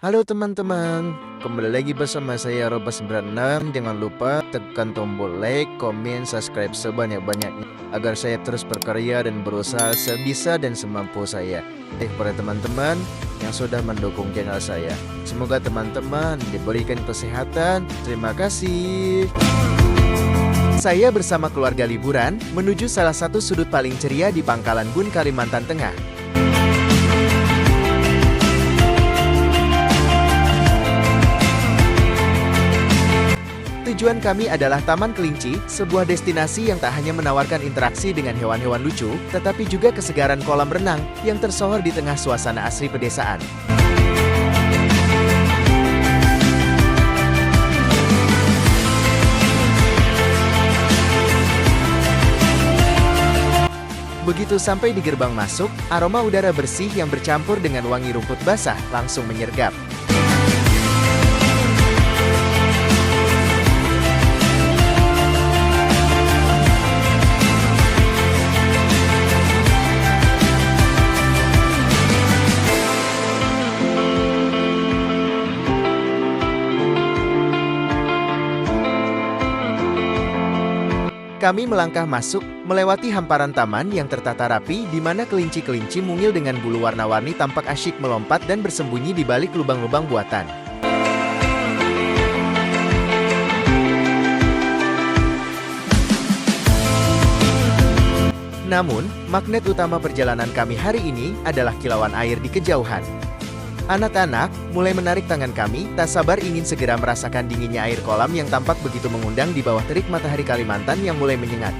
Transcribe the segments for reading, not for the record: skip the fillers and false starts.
Halo teman-teman, kembali lagi bersama saya Robas96. Jangan lupa tekan tombol like, komen, subscribe sebanyak-banyaknya agar saya terus berkarya dan berusaha sebisa dan semampu saya. Kepada teman-teman yang sudah mendukung channel saya, semoga teman-teman diberikan kesehatan. Terima kasih. Saya bersama keluarga liburan menuju salah satu sudut paling ceria di Pangkalan Bun, Kalimantan Tengah. Tujuan kami adalah Taman Kelinci, sebuah destinasi yang tak hanya menawarkan interaksi dengan hewan-hewan lucu, tetapi juga kesegaran kolam renang yang tersohor di tengah suasana asri pedesaan. Begitu sampai di gerbang masuk, aroma udara bersih yang bercampur dengan wangi rumput basah langsung menyergap. Kami melangkah masuk, melewati hamparan taman yang tertata rapi di mana kelinci-kelinci mungil dengan bulu warna-warni tampak asyik melompat dan bersembunyi di balik lubang-lubang buatan. Namun, magnet utama perjalanan kami hari ini adalah kilauan air di kejauhan. Anak-anak mulai menarik tangan kami, tak sabar ingin segera merasakan dinginnya air kolam yang tampak begitu mengundang di bawah terik matahari Kalimantan yang mulai menyengat.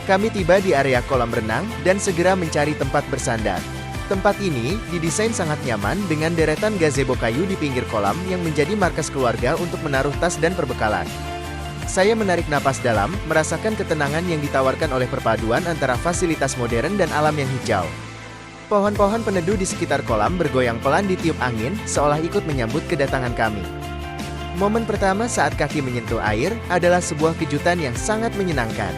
Kami tiba di area kolam renang dan segera mencari tempat bersandar. Tempat ini didesain sangat nyaman dengan deretan gazebo kayu di pinggir kolam yang menjadi markas keluarga untuk menaruh tas dan perbekalan. Saya menarik napas dalam, merasakan ketenangan yang ditawarkan oleh perpaduan antara fasilitas modern dan alam yang hijau. Pohon-pohon peneduh di sekitar kolam bergoyang pelan ditiup angin, seolah ikut menyambut kedatangan kami. Momen pertama saat kaki menyentuh air adalah sebuah kejutan yang sangat menyenangkan.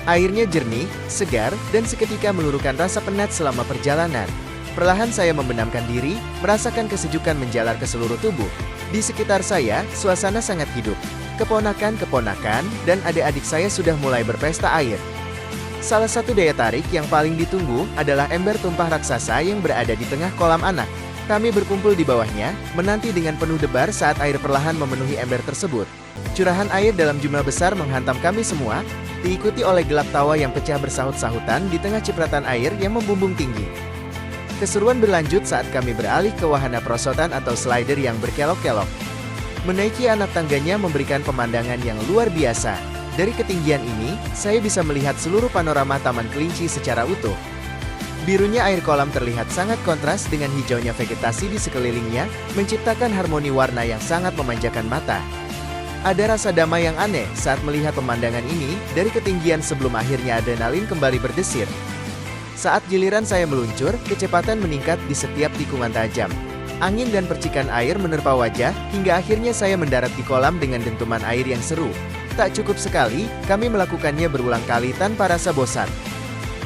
Airnya jernih, segar, dan seketika meluruhkan rasa penat selama perjalanan. Perlahan saya membenamkan diri, merasakan kesejukan menjalar ke seluruh tubuh. Di sekitar saya, suasana sangat hidup. Keponakan-keponakan dan adik-adik saya sudah mulai berpesta air. Salah satu daya tarik yang paling ditunggu adalah ember tumpah raksasa yang berada di tengah kolam anak. Kami berkumpul di bawahnya, menanti dengan penuh debar saat air perlahan memenuhi ember tersebut. Curahan air dalam jumlah besar menghantam kami semua, diikuti oleh gelak tawa yang pecah bersahut-sahutan di tengah cipratan air yang membumbung tinggi. Keseruan berlanjut saat kami beralih ke wahana perosotan atau slider yang berkelok-kelok. Menaiki anak tangganya memberikan pemandangan yang luar biasa. Dari ketinggian ini, saya bisa melihat seluruh panorama Taman Kelinci secara utuh. Birunya air kolam terlihat sangat kontras dengan hijaunya vegetasi di sekelilingnya, menciptakan harmoni warna yang sangat memanjakan mata. Ada rasa damai yang aneh saat melihat pemandangan ini dari ketinggian sebelum akhirnya adrenalin kembali berdesir. Saat giliran saya meluncur, kecepatan meningkat di setiap tikungan tajam. Angin dan percikan air menerpa wajah, hingga akhirnya saya mendarat di kolam dengan dentuman air yang seru. Tak cukup sekali, kami melakukannya berulang kali tanpa rasa bosan.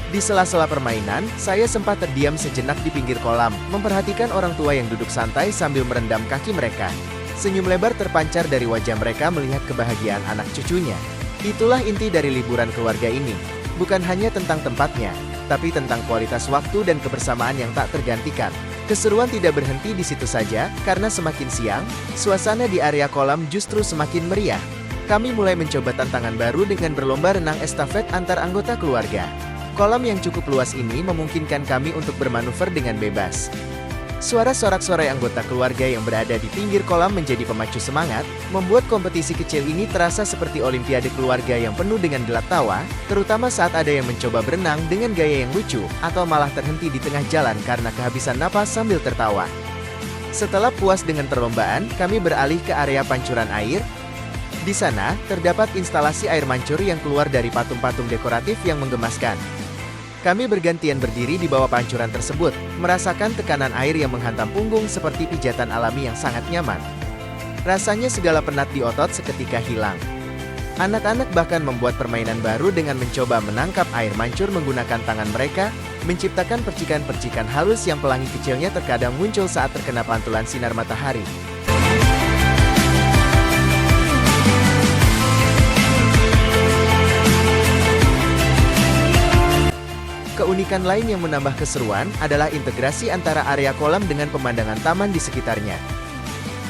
Di sela-sela permainan, saya sempat terdiam sejenak di pinggir kolam, memperhatikan orang tua yang duduk santai sambil merendam kaki mereka. Senyum lebar terpancar dari wajah mereka melihat kebahagiaan anak cucunya. Itulah inti dari liburan keluarga ini. Bukan hanya tentang tempatnya, tapi tentang kualitas waktu dan kebersamaan yang tak tergantikan. Keseruan tidak berhenti di situ saja, karena semakin siang, suasana di area kolam justru semakin meriah. Kami mulai mencoba tantangan baru dengan berlomba renang estafet antar anggota keluarga. Kolam yang cukup luas ini memungkinkan kami untuk bermanuver dengan bebas. Suara sorak-sorai anggota keluarga yang berada di pinggir kolam menjadi pemacu semangat, membuat kompetisi kecil ini terasa seperti olimpiade keluarga yang penuh dengan gelak tawa, terutama saat ada yang mencoba berenang dengan gaya yang lucu, atau malah terhenti di tengah jalan karena kehabisan napas sambil tertawa. Setelah puas dengan perlombaan, kami beralih ke area pancuran air. Di sana, terdapat instalasi air mancur yang keluar dari patung-patung dekoratif yang menggemaskan. Kami bergantian berdiri di bawah pancuran tersebut, merasakan tekanan air yang menghantam punggung seperti pijatan alami yang sangat nyaman. Rasanya segala penat di otot seketika hilang. Anak-anak bahkan membuat permainan baru dengan mencoba menangkap air mancur menggunakan tangan mereka, menciptakan percikan-percikan halus yang pelangi kecilnya terkadang muncul saat terkena pantulan sinar matahari. Keunikan lain yang menambah keseruan adalah integrasi antara area kolam dengan pemandangan taman di sekitarnya.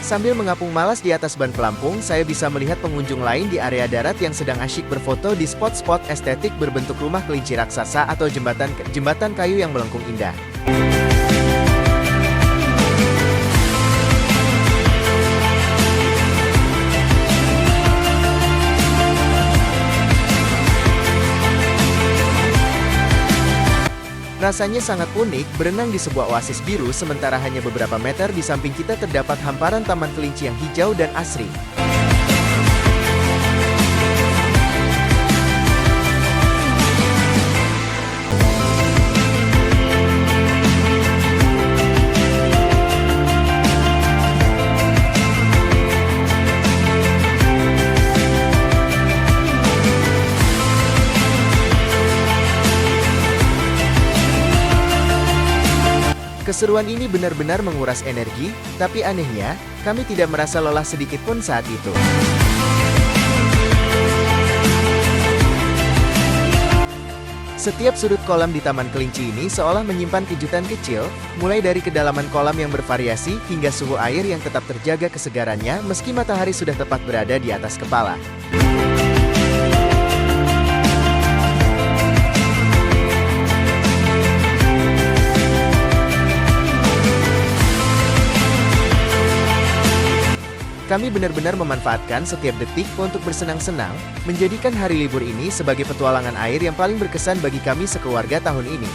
Sambil mengapung malas di atas ban pelampung, saya bisa melihat pengunjung lain di area darat yang sedang asyik berfoto di spot-spot estetik berbentuk rumah kelinci raksasa atau jembatan kayu yang melengkung indah. Rasanya sangat unik berenang di sebuah oasis biru sementara hanya beberapa meter di samping kita terdapat hamparan taman kelinci yang hijau dan asri. Keseruan ini benar-benar menguras energi, tapi anehnya, kami tidak merasa lelah sedikit pun saat itu. Setiap sudut kolam di Taman Kelinci ini seolah menyimpan kejutan kecil, mulai dari kedalaman kolam yang bervariasi hingga suhu air yang tetap terjaga kesegarannya meski matahari sudah tepat berada di atas kepala. Kami benar-benar memanfaatkan setiap detik untuk bersenang-senang, menjadikan hari libur ini sebagai petualangan air yang paling berkesan bagi kami sekeluarga tahun ini.